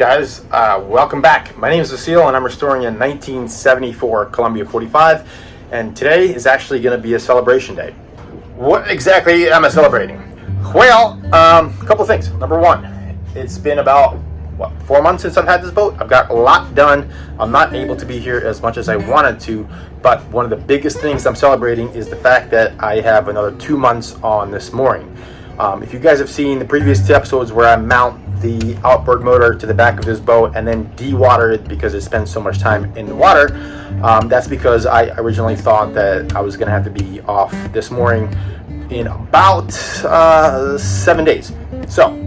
guys, welcome back. My name is Vasil and I'm restoring a 1974 Columbia 45, and today is actually going to be a celebration day. What exactly am I celebrating? Well, a couple things. Number one, it's been about 4 months since I've had this boat. I've got a lot done. I'm not able to be here as much as I wanted to, but one of the biggest things I'm celebrating is the fact that I have another 2 months on this mooring. If you guys have seen the previous two episodes where I mount the outboard motor to the back of this boat and then de-water it because it spends so much time in the water, that's because I originally thought that I was going to have to be off this mooring in about 7 days. So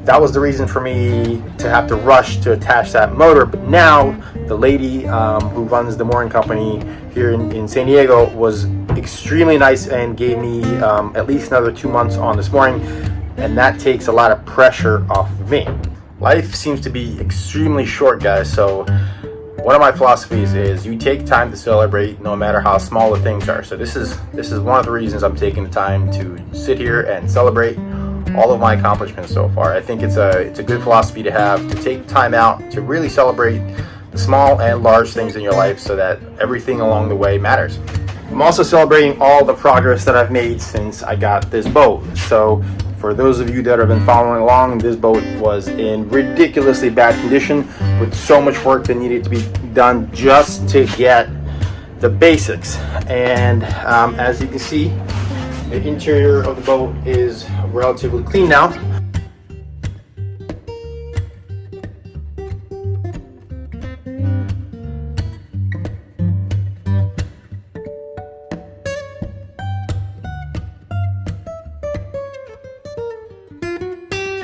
that was the reason for me to have to rush to attach that motor. But now the lady who runs the mooring company here in San Diego was extremely nice and gave me at least another 2 months on this mooring, and that takes a lot of pressure off of me. Life seems to be extremely short, guys, so one of my philosophies is you take time to celebrate no matter how small the things are. So this is one of the reasons I'm taking the time to sit here and celebrate all of my accomplishments so far. I think it's a good philosophy to have, to take time out to really celebrate the small and large things in your life so that everything along the way matters. I'm also celebrating all the progress that I've made since I got this boat. So for those of you that have been following along, this boat was in ridiculously bad condition with so much work that needed to be done just to get the basics. And as you can see, the interior of the boat is relatively clean now.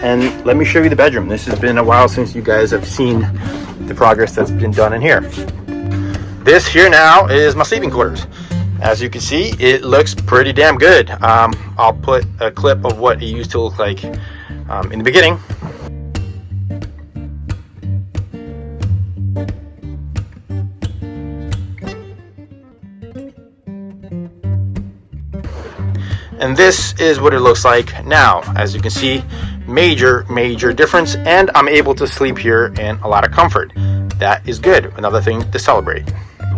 And let me show you the bedroom. This has been a while since you guys have seen the progress that's been done in here. This here now is my sleeping quarters. As you can see, it looks pretty damn good. I'll put a clip of what it used to look like in the beginning. And this is what it looks like now. As you can see, major difference, and I'm able to sleep here in a lot of comfort. That is good. Another thing to celebrate.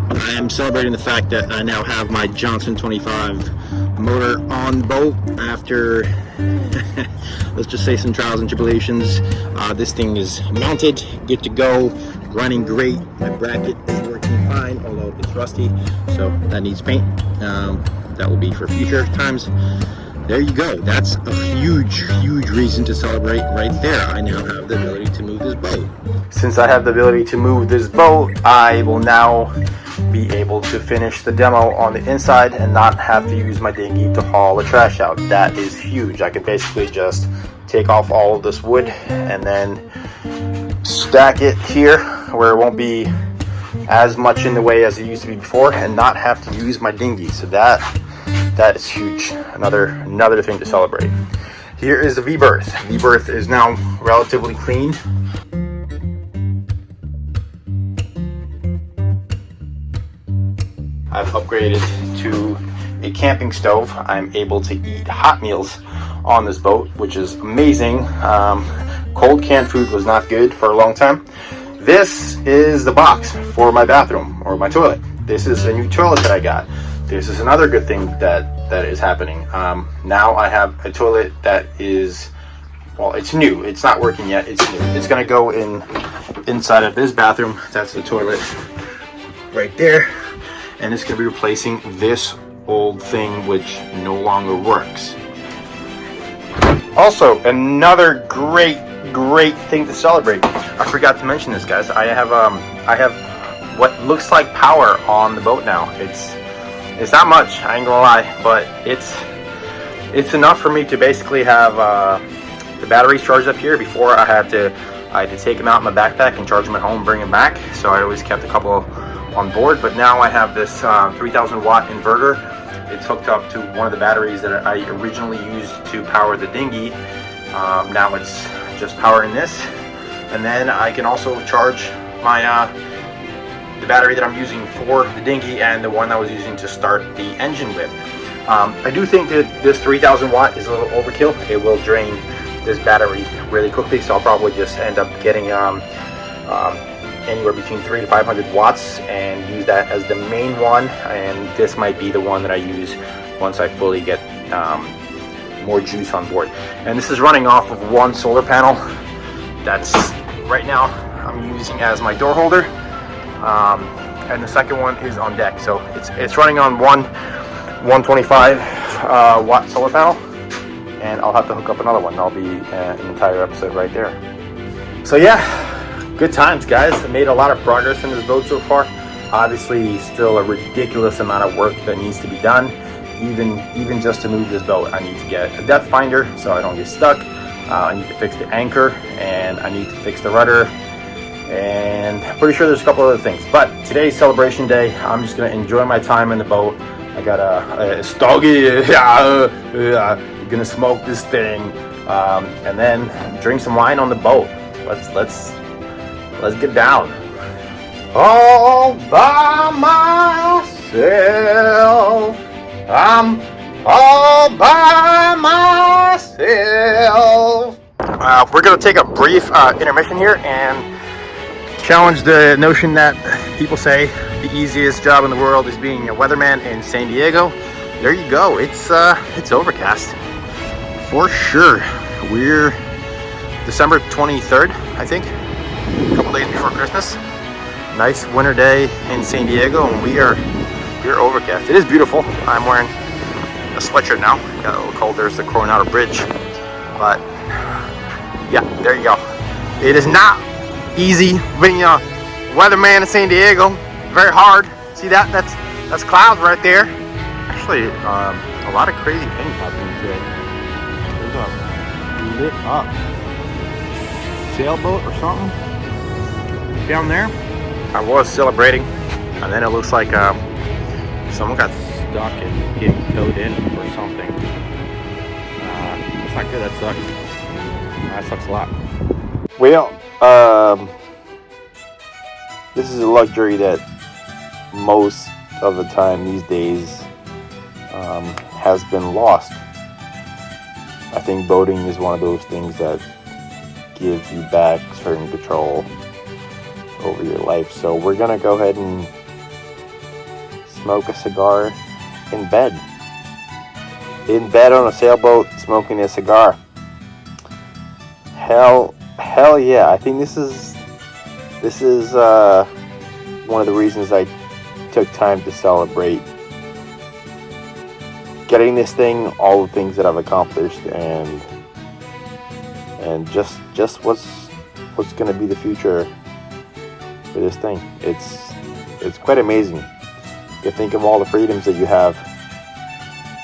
I am celebrating the fact that I now have my Johnson 25 motor on the boat after let's just say some trials and tribulations. This thing is mounted, good to go, running great. My bracket is working fine, although it's rusty, so that needs paint. That will be for future times. There you go. That's a huge reason to celebrate right there. I now have the ability to move this boat. Since I have the ability to move this boat, I will now be able to finish the demo on the inside and not have to use my dinghy to haul the trash out. That is huge. I could basically just take off all of this wood and then stack it here where it won't be as much in the way as it used to be before and not have to use my dinghy. So that is huge. Another thing to celebrate. Here is the V-berth. V-berth is now relatively clean. I've upgraded to a camping stove. I'm able to eat hot meals on this boat, which is amazing. Cold canned food was not good for a long time. This is the box for my bathroom or my toilet. This is a new toilet that I got. This is another good thing that is happening. Now I have a toilet that is, well, it's new. It's not working yet. It's new. It's gonna go inside of this bathroom. That's the toilet right there. And it's gonna be replacing this old thing which no longer works. Also, another great thing to celebrate. I forgot to mention this, guys. I have what looks like power on the boat now. It's not much, I ain't gonna lie, but it's enough for me to basically have the batteries charged up here. Before I had to take them out in my backpack and charge them at home and bring them back, so I always kept a couple on board. But now I have this 3000 watt inverter. It's hooked up to one of the batteries that I originally used to power the dinghy. Now it's just powering this, and then I can also charge my the battery that I'm using for the dinghy and the one I was using to start the engine with. I do think that this 3000 watt is a little overkill. It will drain this battery really quickly, so I'll probably just end up getting anywhere between 300 to 500 watts, and use that as the main one. And this might be the one that I use once I fully get more juice on board. And this is running off of one solar panel that's right now I'm using as my door holder, and the second one is on deck. So it's running on one 125 watt solar panel, and I'll have to hook up another one. That'll be an entire episode right there. So yeah, good times, guys. I made a lot of progress in this boat so far. Obviously, still a ridiculous amount of work that needs to be done. Even just to move this boat, I need to get a depth finder so I don't get stuck. I need to fix the anchor, and I need to fix the rudder, and I'm pretty sure there's a couple other things. But today's celebration day. I'm just gonna enjoy my time in the boat. I got a stogie, gonna smoke this thing, and then drink some wine on the boat. Let's get down. All by myself. I'm all by myself. We're going to take a brief intermission here and challenge the notion that people say the easiest job in the world is being a weatherman in San Diego. There you go. It's overcast for sure. We're December 23rd, I think, a couple days before Christmas. Nice winter day in San Diego, and we're overcast. It is beautiful. I'm wearing a sweatshirt now. Got a little cold. There's the Coronado Bridge. But yeah, there you go. It is not easy being a weatherman in San Diego. Very hard. See that? That's clouds right there. Actually, a lot of crazy things happening today. There's a lit up sailboat or something down there. I was celebrating, and then it looks like someone got stuck and getting towed in or something. That's not good. That sucks. That sucks a lot. Well, this is a luxury that most of the time these days has been lost. I think boating is one of those things that gives you back certain control over your life. So we're gonna go ahead and smoke a cigar in bed. In bed on a sailboat, smoking a cigar. Hell yeah! I think this is one of the reasons I took time to celebrate getting this thing, all the things that I've accomplished, and just what's going to be the future for this thing. It's quite amazing. You think of all the freedoms that you have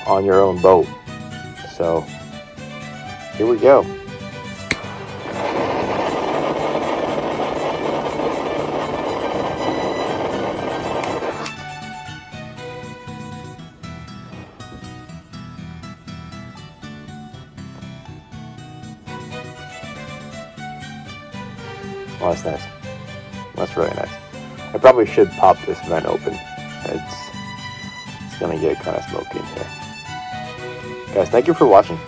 on your own boat. So here we go. Oh, that's nice. That's really nice. I probably should pop this vent open. It's gonna get kind of smoky in here. Guys, thank you for watching.